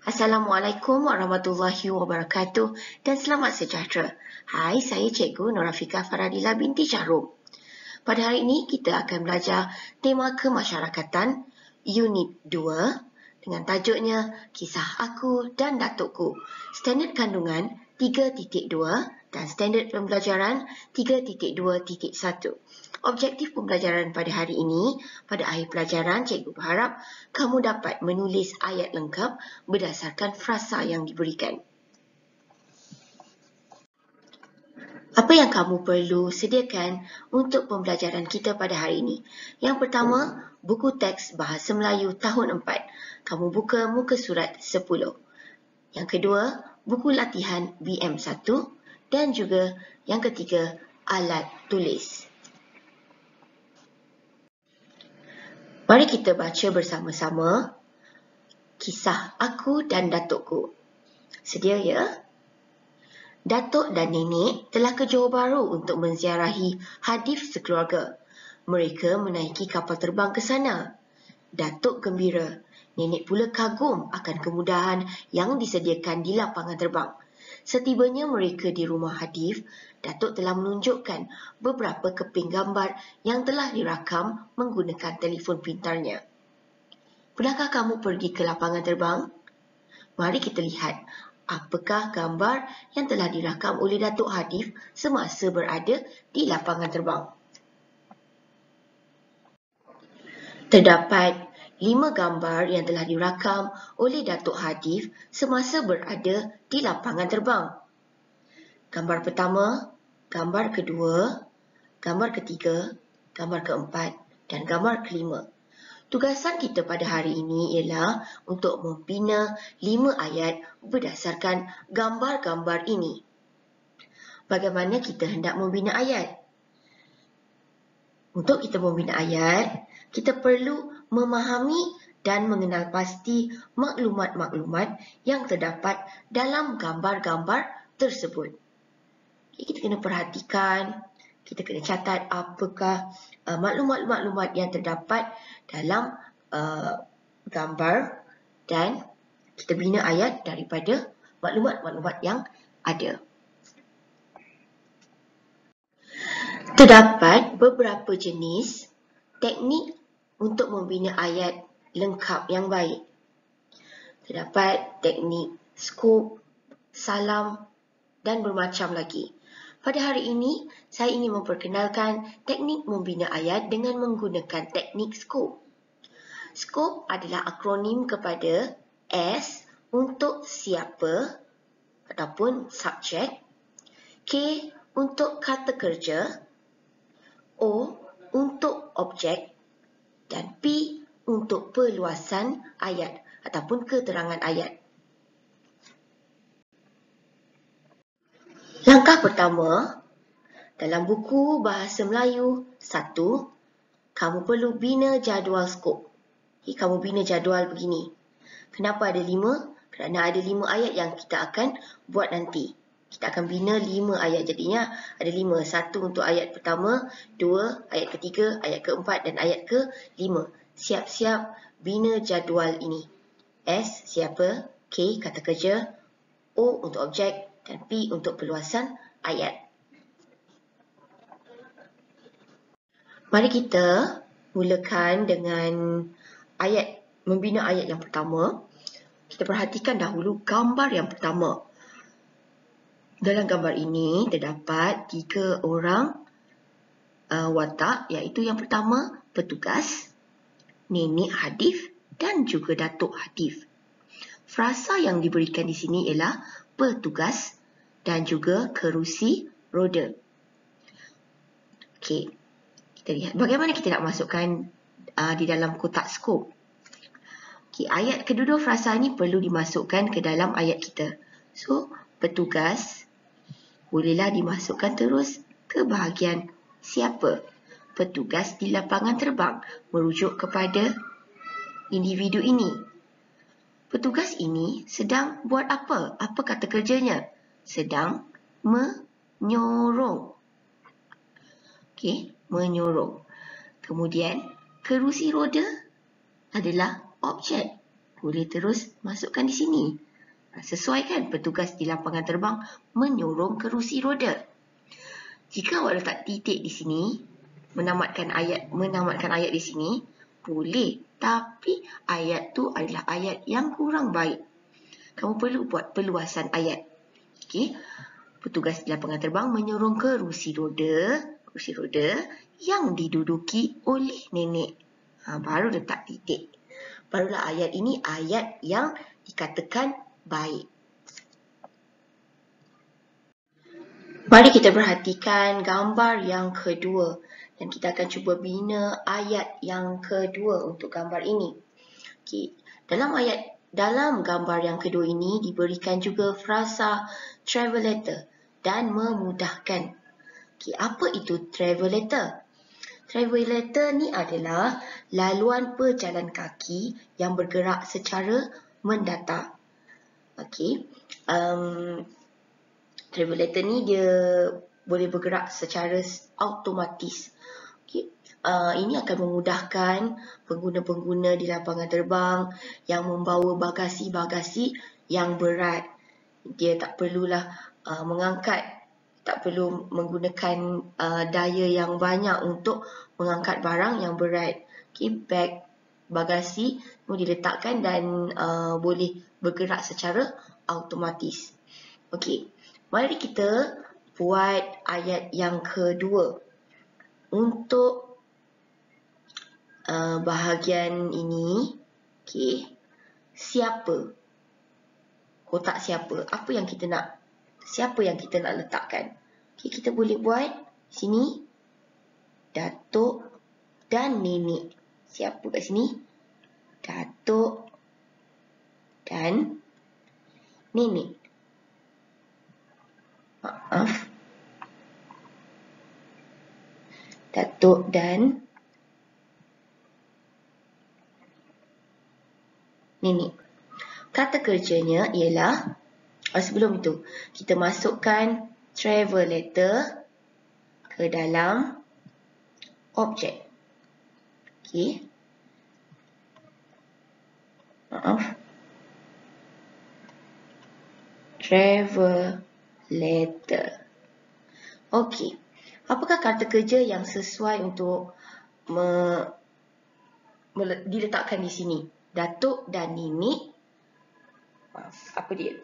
Assalamualaikum warahmatullahi wabarakatuh dan selamat sejahtera. Hai, saya Cikgu Norafika Faradila binti Syahrum. Pada hari ini kita akan belajar tema kemasyarakatan Unit 2 dengan tajuknya Kisah Aku dan Datukku. Standard kandungan 3.2 dan standard pembelajaran 3.2.1. Objektif pembelajaran pada hari ini, pada akhir pelajaran, cikgu berharap kamu dapat menulis ayat lengkap berdasarkan frasa yang diberikan. Apa yang kamu perlu sediakan untuk pembelajaran kita pada hari ini? Yang pertama, buku teks Bahasa Melayu tahun 4. Kamu buka muka surat 10. Yang kedua, buku latihan BM1 dan juga yang ketiga, alat tulis. Mari kita baca bersama-sama Kisah Aku dan Datukku. Sedia ya? Datuk dan Nenek telah ke Johor Bahru untuk menziarahi hadif sekeluarga. Mereka menaiki kapal terbang ke sana. Datuk gembira. Nenek pula kagum akan kemudahan yang disediakan di lapangan terbang. Setibanya mereka di rumah hadif, Datuk telah menunjukkan beberapa keping gambar yang telah dirakam menggunakan telefon pintarnya. Pernahkah kamu pergi ke lapangan terbang? Mari kita lihat apakah gambar yang telah dirakam oleh Datuk Hadif semasa berada di lapangan terbang. Terdapat 5 gambar yang telah dirakam oleh Datuk Hadif semasa berada di lapangan terbang. Gambar pertama, gambar kedua, gambar ketiga, gambar keempat dan gambar kelima. Tugasan kita pada hari ini ialah untuk membina 5 ayat berdasarkan gambar-gambar ini. Bagaimana kita hendak membina ayat? Untuk kita membina ayat, kita perlu memahami dan mengenal pasti maklumat-maklumat yang terdapat dalam gambar-gambar tersebut. Kita kena perhatikan, kita kena catat apakah maklumat-maklumat yang terdapat dalam gambar dan kita bina ayat daripada maklumat-maklumat yang ada. Terdapat beberapa jenis teknik untuk membina ayat lengkap yang baik. Terdapat teknik skop, salam dan bermacam lagi. Pada hari ini, saya ingin memperkenalkan teknik membina ayat dengan menggunakan teknik skop. Skop adalah akronim kepada S untuk siapa ataupun subjek, K untuk kata kerja, O untuk objek dan P untuk perluasan ayat ataupun keterangan ayat. Langkah pertama, dalam buku Bahasa Melayu 1, kamu perlu bina jadual skop. Kamu bina jadual begini. Kenapa ada 5? Kerana ada 5 ayat yang kita akan buat nanti. Kita akan bina 5 ayat. Jadinya ada 5. 1 untuk ayat pertama, 2, ayat ketiga, ayat keempat dan ayat ke-5. Siap-siap bina jadual ini. S, siapa? K, kata kerja. O untuk objek. Dan P untuk perluasan ayat. Mari kita mulakan dengan membina ayat yang pertama. Kita perhatikan dahulu gambar yang pertama. Dalam gambar ini terdapat 3 orang watak, iaitu yang pertama petugas, Nenek Hadif dan juga Datuk Hadif. Frasa yang diberikan di sini ialah petugas dan juga kerusi roda. Okey, kita lihat bagaimana kita nak masukkan di dalam kotak skop. Okey, ayat kedua frasa ini perlu dimasukkan ke dalam ayat kita. So, petugas bolehlah dimasukkan terus ke bahagian siapa. Petugas di lapangan terbang merujuk kepada individu ini. Petugas ini sedang buat apa? Apa kata kerjanya? Sedang menyorong. Okey, menyorong. Kemudian, kerusi roda adalah objek. boleh terus masukkan di sini. Sesuai kan petugas di lapangan terbang menyorong kerusi roda. Jika awak letak titik di sini, menamatkan ayat di sini, boleh. Tapi ayat tu adalah ayat yang kurang baik. Kamu perlu buat perluasan ayat. Okey. Petugas di lapangan terbang menyorong kerusi roda yang diduduki oleh nenek. Baru letak titik. Barulah ayat ini ayat yang dikatakan baik. Mari kita perhatikan gambar yang kedua dan kita akan cuba bina ayat yang kedua untuk gambar ini. Okey, dalam gambar yang kedua ini diberikan juga frasa travel letter dan memudahkan. Okey, apa itu travel letter? Travel letter ni adalah laluan pejalan kaki yang bergerak secara mendatar. Okey. Travel letter ni dia boleh bergerak secara automatis. Okay. Ini akan memudahkan pengguna-pengguna di lapangan terbang yang membawa bagasi-bagasi yang berat. Dia tak perlulah tak perlu menggunakan daya yang banyak untuk mengangkat barang yang berat. Okay. Beg bagasi boleh diletakkan dan boleh bergerak secara automatis. Okey. Mari kita buat ayat yang kedua. Untuk bahagian ini, okay, siapa? Kotak siapa? Apa yang kita nak? Siapa yang kita nak letakkan? Okay, kita boleh buat sini datuk dan nenek. Siapa kat sini? Datuk dan nenek. Maaf. Datuk dan nenek. Kata kerjanya ialah, sebelum itu, kita masukkan travel letter ke dalam objek. Okey. Maaf. Travel letter. Okey. Apakah kata kerja yang sesuai untuk diletakkan di sini? Datuk dan nenek. Apa dia?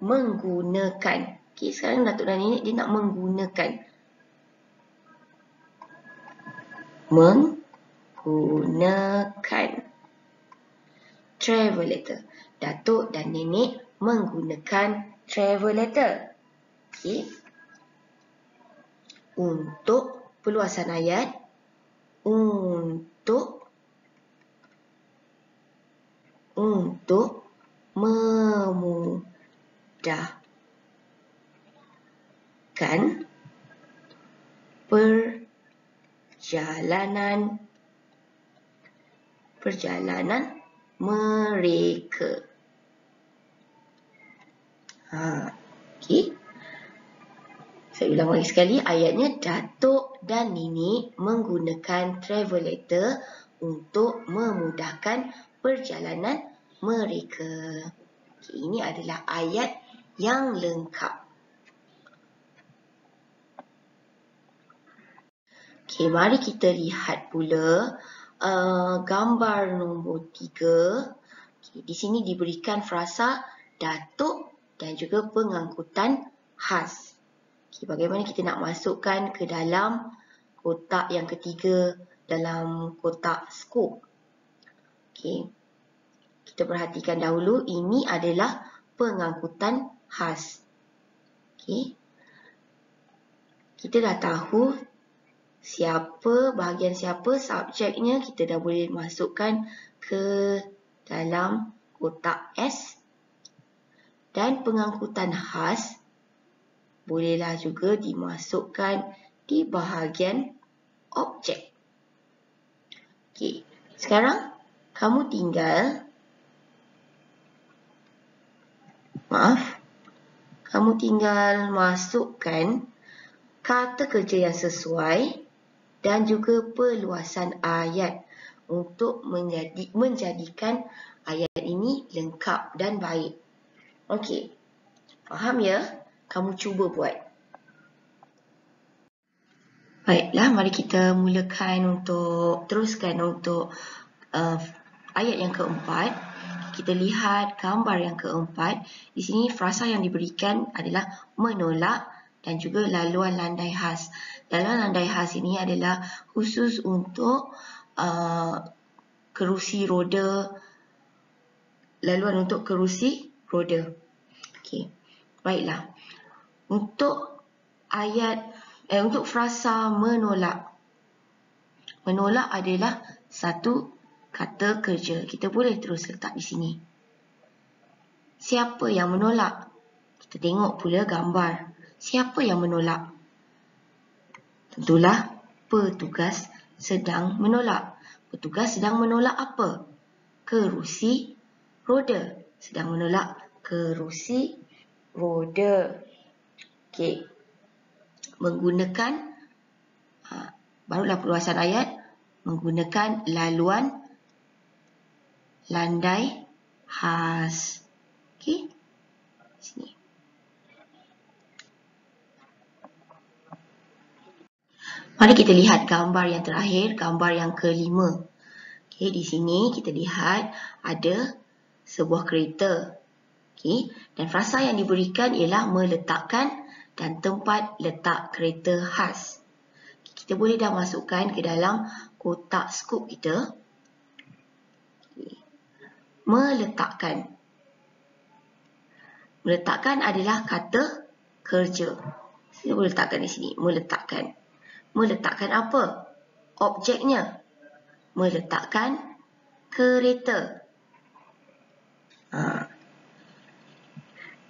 Menggunakan. Okey, sekarang datuk dan nenek dia nak menggunakan. Menggunakan travel letter. Datuk dan nenek menggunakan travel letter. Okey. Untuk perluasan ayat, untuk memudahkan perjalanan mereka. Okey. Saya ulang lagi sekali, ayatnya datuk dan nenek menggunakan travel letter untuk memudahkan perjalanan mereka. Okay, ini adalah ayat yang lengkap. Okay, mari kita lihat pula gambar nombor 3. Okay, di sini diberikan frasa datuk dan juga pengangkutan khas. Okay, bagaimana kita nak masukkan ke dalam kotak yang ketiga dalam kotak skop. Okay. Kita perhatikan dahulu, ini adalah pengangkutan khas. Okay. Kita dah tahu bahagian siapa, subjeknya kita dah boleh masukkan ke dalam kotak S. Dan pengangkutan khas bolehlah juga dimasukkan di bahagian objek. Okey, sekarang kamu tinggal masukkan kata kerja yang sesuai dan juga perluasan ayat untuk menjadikan ayat ini lengkap dan baik. Okey, faham ya? Kamu cuba buat. Baiklah, mari kita teruskan untuk ayat yang keempat. Kita lihat gambar yang keempat. Di sini frasa yang diberikan adalah menolak dan juga laluan landai khas. Laluan landai khas ini adalah khusus untuk kerusi roda. Laluan untuk kerusi roda. Okey. Baiklah. Untuk untuk frasa menolak. Menolak adalah satu kata kerja. Kita boleh terus letak di sini. Siapa yang menolak? Kita tengok pula gambar. Siapa yang menolak? Tentulah petugas sedang menolak. Petugas sedang menolak apa? Kerusi roda. Sedang menolak kerusi roda. Okey. Menggunakan, barulah perluasan ayat, menggunakan laluan landai khas. Okey. Sini. Mari kita lihat gambar yang terakhir, gambar yang kelima. Okey, di sini kita lihat ada sebuah kereta. Okey, dan frasa yang diberikan ialah meletakkan dan tempat letak kereta khas. Kita boleh dah masukkan ke dalam kotak skop kita. Okay. Meletakkan. Meletakkan adalah kata kerja. Saya boleh letakkan di sini. Meletakkan. Meletakkan apa? Objeknya. Meletakkan kereta.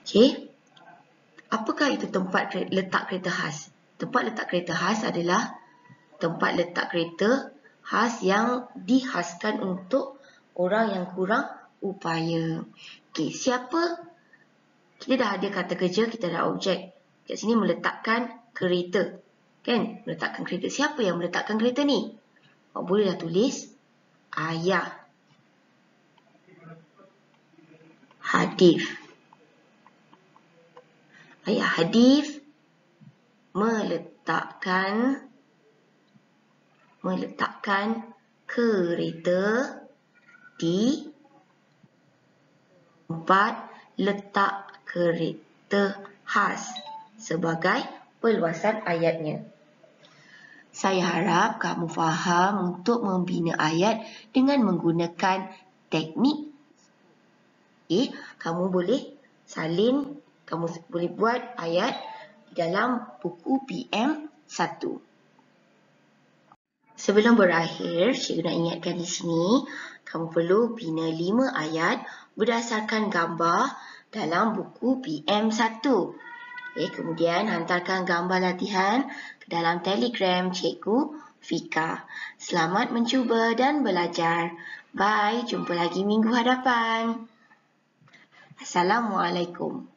Okey. Apakah itu tempat letak kereta khas? Tempat letak kereta khas adalah tempat letak kereta khas yang dikhaskan untuk orang yang kurang upaya. Okey, siapa? Kita dah ada kata kerja, kita dah objek. Kat sini meletakkan kereta. Kan? Meletakkan kereta. Siapa yang meletakkan kereta ni? Awak boleh dah tulis ayah. Hadif. Ayah Hadif meletakkan kereta di tempat letak kereta khas sebagai perluasan ayatnya. Saya harap kamu faham untuk membina ayat dengan menggunakan teknik. Okay, kamu boleh salin, kamu boleh buat ayat di dalam buku PM1. Sebelum berakhir, cikgu nak ingatkan di sini, kamu perlu bina 5 ayat berdasarkan gambar dalam buku PM1. Okay, kemudian hantarkan gambar latihan ke dalam Telegram Cikgu Fika. Selamat mencuba dan belajar. Bye, jumpa lagi minggu hadapan. Assalamualaikum.